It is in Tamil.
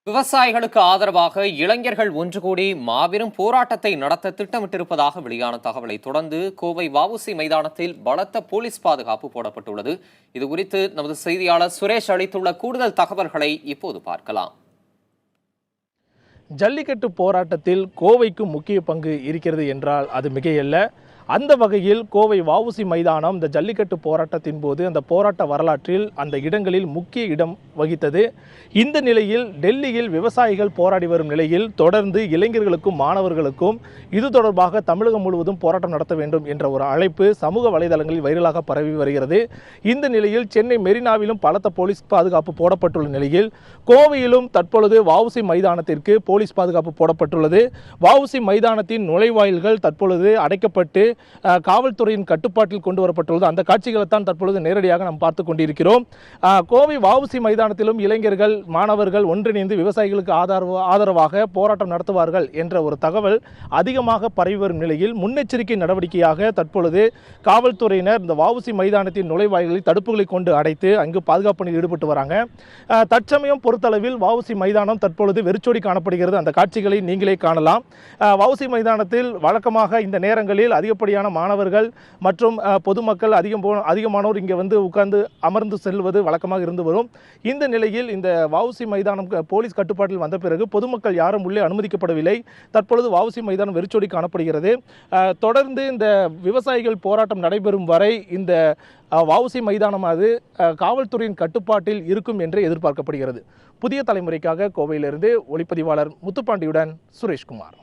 விவசாயிகளுக்கு ஆதரவாக இளைஞர்கள் ஒன்று கூடி மாபெரும் போராட்டத்தை நடத்த திட்டமிட்டிருப்பதாக வெளியான தகவலை தொடர்ந்து கோவை வஉசி மைதானத்தில் பலத்த போலீஸ் பாதுகாப்பு போடப்பட்டுள்ளது. இதுகுறித்து நமது செய்தியாளர் சுரேஷ் அளித்துள்ள கூடுதல் தகவல்களை இப்போது பார்க்கலாம். ஜல்லிக்கட்டு போராட்டத்தில் கோவைக்கு முக்கிய பங்கு இருக்கிறது என்றால் அது மிகையல்ல. அந்த வகையில் கோவை வஉசி மைதானம் இந்த ஜல்லிக்கட்டு போராட்டத்தின் போது அந்த போராட்ட வரலாற்றில் அந்த இடங்களில் முக்கிய இடம் வகித்தது. இந்த நிலையில் டெல்லியில் விவசாயிகள் போராடி வரும் நிலையில் தொடர்ந்து இளைஞர்களுக்கும் மாணவர்களுக்கும் இது தொடர்பாக தமிழகம் முழுவதும் போராட்டம் நடத்த வேண்டும் என்ற ஒரு அழைப்பு சமூக வலைதளங்களில் வைரலாக பரவி வருகிறது. இந்த நிலையில் சென்னை மெரினாவிலும் பலத்த போலீஸ் பாதுகாப்பு போடப்பட்டுள்ள நிலையில் கோவையிலும் தற்பொழுது வஉசி மைதானத்திற்கு போலீஸ் பாதுகாப்பு போடப்பட்டுள்ளது. வஉசி மைதானத்தின் நுழைவாயில்கள் தற்பொழுது அடைக்கப்பட்டு காவல்துறையின் கட்டுப்பாட்டில் கொண்டு வரப்பட்டுள்ளது. அந்த காட்சிகளை தான் தற்பொழுது நேரடியாக நாம் பார்த்து கொண்டிருக்கிறோம். கோவை வஉசி மைதானத்திலும் இளைஞர்கள் மாணவர்கள் ஒன்றிணைந்து விவசாயிகளுக்கு ஆதரவாக போராட்டம் நடத்துவார்கள் என்ற ஒரு தகவல் அதிகமாக பரவி வரும் நிலையில் முன்னெச்சரிக்கை நடவடிக்கையாக தற்பொழுது காவல்துறையினர் இந்த வஉசி மைதானத்தின் நுழைவாயில்களில் தடுப்புகளை கொண்டு அடைத்து அங்கு பாதுகாப்பு பணியில் ஈடுபட்டு வராங்க. தற்சமயம் பொறுத்தளவில் வஉசி மைதானம் தற்பொழுது வெறிச்சோடி காணப்படுகிறது. அந்த காட்சிகளை நீங்களே காணலாம். வஉசி மைதானத்தில் வழக்கமாக இந்த நேரங்களில் அதிகப்படியான மாணவர்கள் மற்றும் பொதுமக்கள் அதிகமானோர் இங்கே வந்து உட்கார்ந்து அமர்ந்து செல்வது வழக்கமாக இருந்து வரும். இந்த நிலையில் இந்த வஉசி மைதானம் போலீஸ் கட்டுப்பாட்டில் வந்த பிறகு பொதுமக்கள் யாரும் உள்ளே அனுமதிக்கப்படவில்லை. தற்பொழுது வஉசி மைதானம் வெறிச்சோடி காணப்படுகிறது. தொடர்ந்து இந்த விவசாயிகள் போராட்டம் நடைபெறும் வரை இந்த வஉசி மைதானமானது காவல்துறையின் கட்டுப்பாட்டில் இருக்கும் என்று எதிர்பார்க்கப்படுகிறது. புதிய தலைமுறைக்காக கோவையிலிருந்து ஒளிப்பதிவாளர் முத்துப்பாண்டியுடன் சுரேஷ்குமார்.